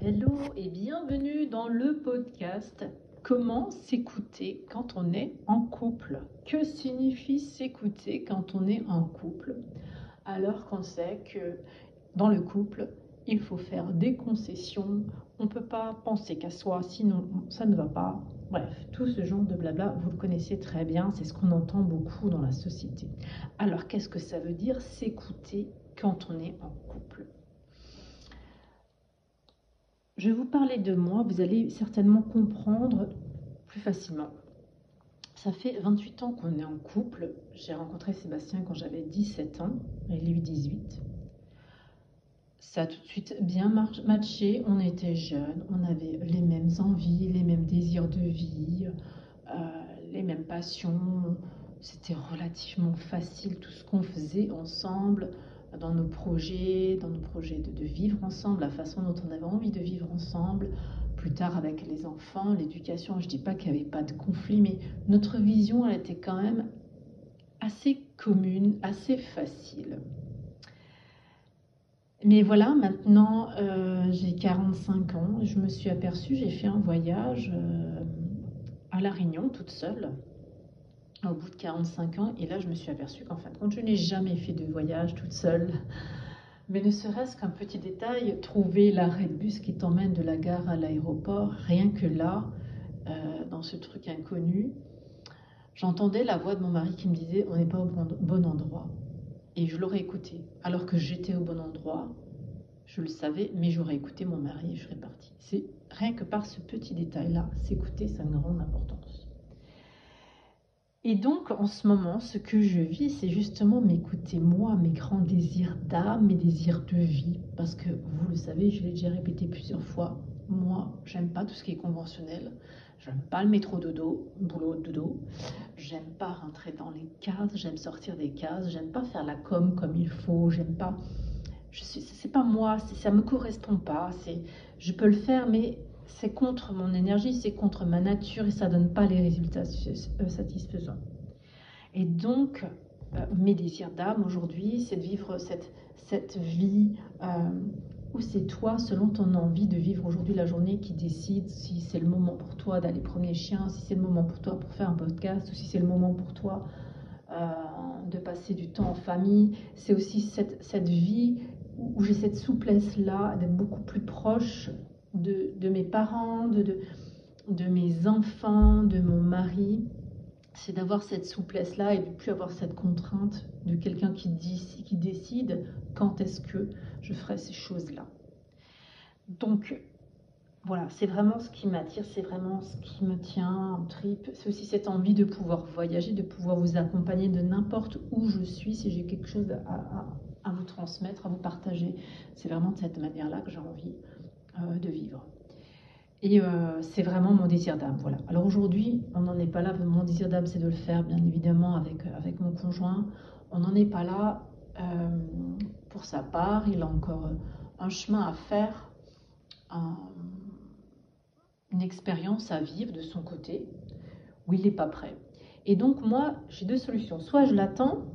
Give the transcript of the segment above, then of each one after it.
Hello et bienvenue dans le podcast Comment s'écouter quand on est en couple. Que signifie s'écouter quand on est en couple? Alors qu'on sait que dans le couple, il faut faire des concessions, on ne peut pas penser qu'à soi, sinon ça ne va pas. Bref, tout ce genre de blabla, vous le connaissez très bien, c'est ce qu'on entend beaucoup dans la société. Alors qu'est-ce que ça veut dire s'écouter quand on est en couple? Je vais vous parler de moi, vous allez certainement comprendre plus facilement. Ça fait 28 ans qu'on est en couple. J'ai rencontré Sébastien quand j'avais 17 ans, et lui 18. Ça a tout de suite bien matché, on était jeunes, on avait les mêmes envies, les mêmes désirs de vie, les mêmes passions. C'était relativement facile tout ce qu'on faisait ensemble, dans nos projets de vivre ensemble, la façon dont on avait envie de vivre ensemble. Plus tard avec les enfants, l'éducation, je ne dis pas qu'il n'y avait pas de conflit, mais notre vision, elle était quand même assez commune, assez facile. Mais voilà, maintenant j'ai 45 ans, je me suis aperçue, j'ai fait un voyage à La Réunion toute seule au bout de 45 ans, et là je me suis aperçue qu'en fin de compte je n'ai jamais fait de voyage toute seule. Mais ne serait-ce qu'un petit détail, trouver l'arrêt de bus qui t'emmène de la gare à l'aéroport, rien que là, dans ce truc inconnu, j'entendais la voix de mon mari qui me disait on n'est pas au bon endroit. Et je l'aurais écouté, alors que j'étais au bon endroit. Je le savais, mais j'aurais écouté mon mari et je serais partie. C'est rien que par ce petit détail-là, s'écouter, ça a une grande importance. Et donc, en ce moment, ce que je vis, c'est justement m'écouter moi, mes grands désirs d'âme, mes désirs de vie. Parce que, vous le savez, je l'ai déjà répété plusieurs fois, moi, j'aime pas tout ce qui est conventionnel. J'aime pas le métro dodo, boulot dodo. J'aime pas rentrer dans les cases, j'aime sortir des cases. J'aime pas faire la com comme il faut, j'aime pas... C'est pas moi, ça me correspond pas. Je peux le faire, mais c'est contre mon énergie, c'est contre ma nature et ça donne pas les résultats satisfaisants. Et donc, mes désirs d'âme aujourd'hui, c'est de vivre cette vie où c'est toi, selon ton envie, de vivre aujourd'hui la journée qui décide si c'est le moment pour toi d'aller promener les chiens, si c'est le moment pour toi pour faire un podcast, ou si c'est le moment pour toi de passer du temps en famille. C'est aussi cette vie où j'ai cette souplesse-là, d'être beaucoup plus proche de mes parents, de mes enfants, de mon mari. C'est d'avoir cette souplesse-là et de ne plus avoir cette contrainte de quelqu'un qui décide quand est-ce que je ferai ces choses-là. Donc, voilà, c'est vraiment ce qui m'attire, c'est vraiment ce qui me tient en trip. C'est aussi cette envie de pouvoir voyager, de pouvoir vous accompagner de n'importe où je suis, si j'ai quelque chose à vous transmettre, à vous partager. C'est vraiment de cette manière-là que j'ai envie de vivre. Et c'est vraiment mon désir d'âme, voilà. Alors aujourd'hui, on n'en est pas là. Mon désir d'âme, c'est de le faire, bien évidemment, avec mon conjoint. On n'en est pas là pour sa part. Il a encore un chemin à faire, une expérience à vivre de son côté, où il n'est pas prêt. Et donc moi, j'ai deux solutions. Soit je l'attends,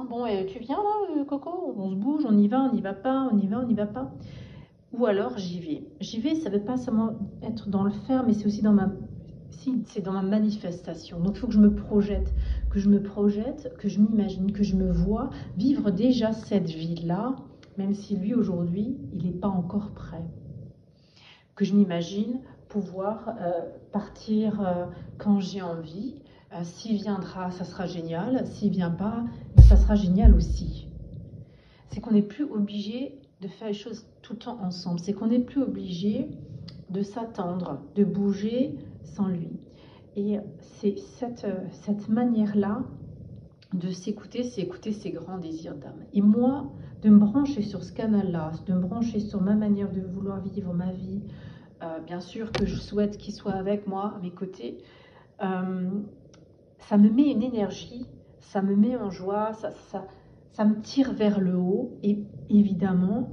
bon, tu viens là, Coco, on se bouge, on y va pas, on y va pas. Ou alors j'y vais. J'y vais, ça ne veut pas seulement être dans le faire, mais c'est aussi dans ma manifestation. Donc il faut que je me projette, que je m'imagine, que je me vois vivre déjà cette vie-là, même si lui aujourd'hui, il n'est pas encore prêt. Que je m'imagine pouvoir partir quand j'ai envie. S'il viendra, ça sera génial. S'il ne vient pas, ça sera génial aussi. C'est qu'on n'est plus obligé de faire les choses tout le temps ensemble. C'est qu'on n'est plus obligé de s'attendre, de bouger sans lui. Et c'est cette manière-là de s'écouter, c'est écouter ses grands désirs d'âme. Et moi, de me brancher sur ce canal-là, de me brancher sur ma manière de vouloir vivre ma vie, bien sûr que je souhaite qu'il soit avec moi, à mes côtés, ça me met une énergie, ça me met en joie, ça me tire vers le haut. Et évidemment,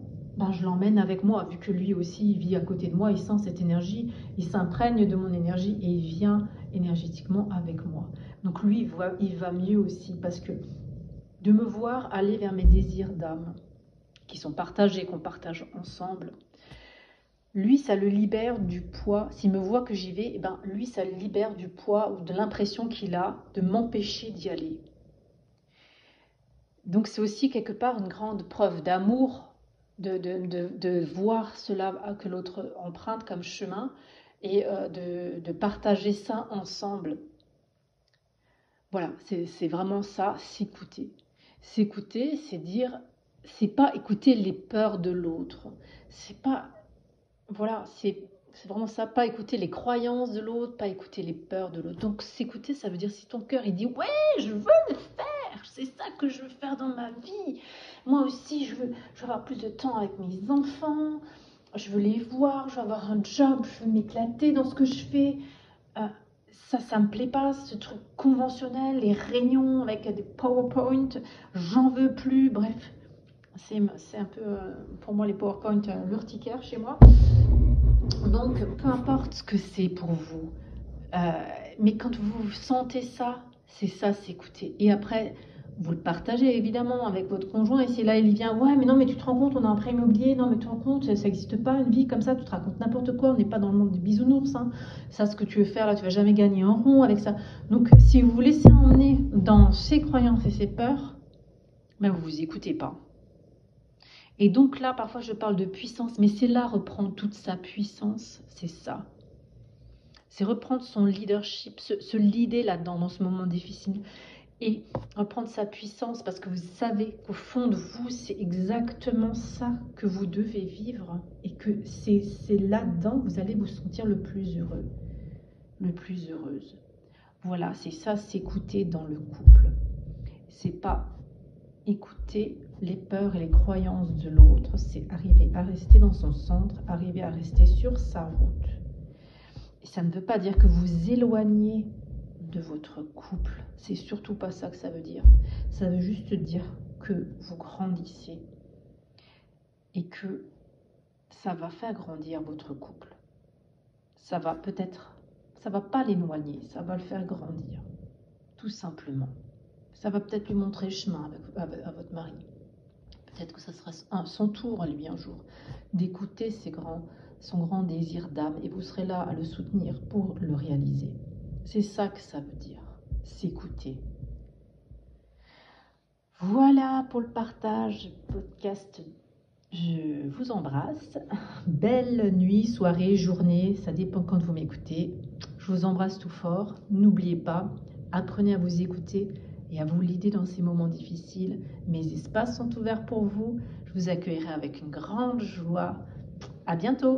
je l'emmène avec moi, vu que lui aussi il vit à côté de moi, il sent cette énergie, il s'imprègne de mon énergie et il vient énergétiquement avec moi. Donc lui, il va mieux aussi, parce que de me voir aller vers mes désirs d'âme, qui sont partagés, qu'on partage ensemble, lui, ça le libère du poids. S'il me voit que j'y vais, eh ben, lui, ça le libère du poids ou de l'impression qu'il a de m'empêcher d'y aller. Donc c'est aussi quelque part une grande preuve d'amour de voir cela que l'autre emprunte comme chemin et de partager ça ensemble. Voilà, c'est vraiment ça, s'écouter. S'écouter, c'est dire, c'est pas écouter les peurs de l'autre. C'est pas, voilà, c'est vraiment ça, pas écouter les croyances de l'autre, pas écouter les peurs de l'autre. Donc s'écouter, ça veut dire si ton cœur il dit ouais, je veux le faire, c'est ça que je veux faire dans ma vie. Moi aussi, je veux avoir plus de temps avec mes enfants, je veux les voir, je veux avoir un job, je veux m'éclater dans ce que je fais. Euh, ça me plaît pas, ce truc conventionnel, les réunions avec des PowerPoint, j'en veux plus, bref. C'est un peu, pour moi, les PowerPoint, l'urticaire chez moi. Donc, peu importe ce que c'est pour vous, euh, mais quand vous sentez ça, c'est ça, s'écouter. Et après, vous le partagez évidemment avec votre conjoint. Et si là, il vient, ouais, mais non, mais tu te rends compte, on a un prêt immobilier, non, mais tu te rends compte, ça n'existe pas une vie comme ça, tu te racontes n'importe quoi, on n'est pas dans le monde des bisounours. Hein. Ça, ce que tu veux faire là, tu vas jamais gagner un rond avec ça. Donc, si vous vous laissez emmener dans ces croyances et ces peurs, ben, vous vous écoutez pas. Et donc là, parfois, je parle de puissance, mais c'est là reprendre toute sa puissance, c'est ça. C'est reprendre son leadership, se leader là-dedans, dans ce moment difficile. Et reprendre sa puissance parce que vous savez qu'au fond de vous, c'est exactement ça que vous devez vivre et que c'est là-dedans que vous allez vous sentir le plus heureux, le plus heureuse. Voilà, c'est ça, s'écouter dans le couple. C'est pas écouter les peurs et les croyances de l'autre, c'est arriver à rester dans son centre, arriver à rester sur sa route. Et ça ne veut pas dire que vous éloignez de votre couple. C'est surtout pas ça que ça veut dire. Ça veut juste dire que vous grandissez et que ça va faire grandir votre couple. Ça va pas l'éloigner, ça va le faire grandir, tout simplement. Ça va peut-être lui montrer le chemin à votre mari. Peut-être que ça sera son tour à lui un jour d'écouter son grand désir d'âme et vous serez là à le soutenir pour le réaliser. C'est ça que ça veut dire, s'écouter. Voilà pour le partage podcast. Je vous embrasse. Belle nuit, soirée, journée, ça dépend quand vous m'écoutez. Je vous embrasse tout fort. N'oubliez pas, apprenez à vous écouter et à vous leader dans ces moments difficiles. Mes espaces sont ouverts pour vous. Je vous accueillerai avec une grande joie. À bientôt!